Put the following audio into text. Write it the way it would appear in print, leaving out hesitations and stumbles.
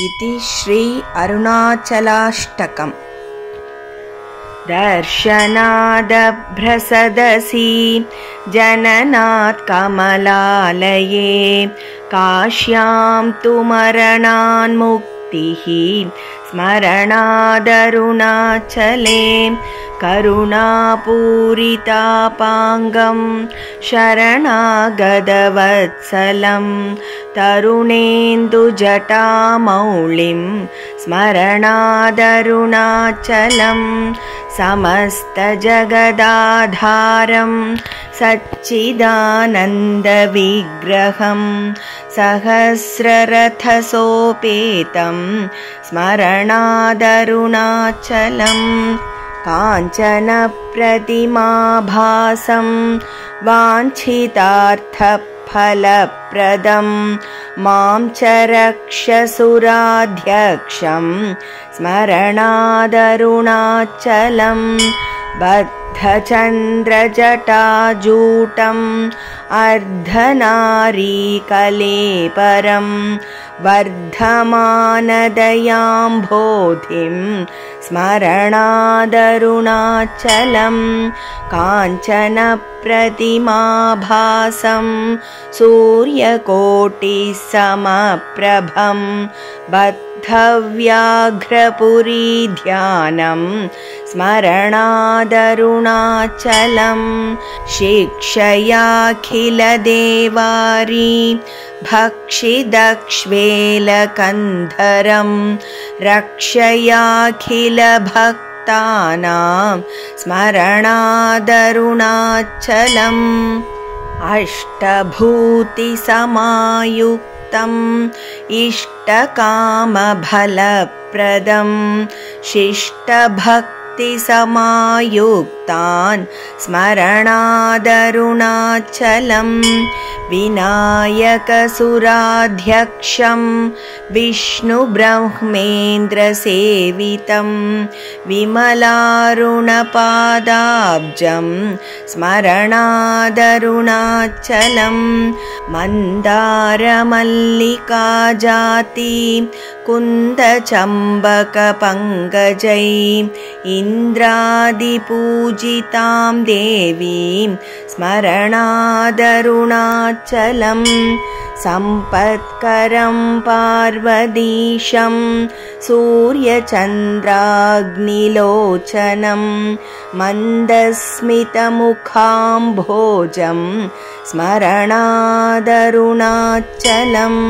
इति श्री अरुणाचलाष्टकम्। दर्शनादभ्रसदसि जननात् कमलालये काश्यां तु मरणान्मुक्तिः स्मरणादरुणाचले करुणापूरितापाङ्गं शरणागतवत्सलं तरुणेन्दुजटामौलिं स्मरणादरुणाचलं समस्तजगदाधारं सच्चिदानन्दविग्रहं सहस्ररथसोपेतं स्मरणादरुणाचलं काञ्चनप्रतिमाभासं वाञ्छितार्थफलप्रदं मां च रक्षसुराध्यक्षं स्मरणादरुणाचलं बद्धचन्द्रजटाजूटम् अर्धनारीकलेपरं वर्धमानदयाम्भोधिं स्मरणादरुणाचलं काञ्चनप्रतिमाभासं सूर्यकोटिसमप्रभं बद्धव्याघ्रपुरीध्यानं स्मरणादरुणाचलं शिक्षयाखिलदेवारी भक्षिदक्ष्वेलकन्धरं रक्षयाखिलभक्तानां स्मरणादरुणाचलम् अष्टभूतिसमायुक्तम् इष्टकामफलप्रदं शिष्टभक्तिसमायुक्तान् स्मरणादरुणाचलं विनायकसुराध्यक्षं विष्णुब्रह्मेन्द्रसेवितं विमलारुणपादाब्जं स्मरणादरुणाचलं मन्दारमल्लिकाजाति कुन्दचम्बकपङ्कजै इन्द्रादिपूजितां देवीं स्मरणादरुणाचलं सम्पत्करं पार्वतीशं सूर्यचन्द्राग्निलोचनं मन्दस्मितमुखाम्भोजं स्मरणादरुणाचलम्।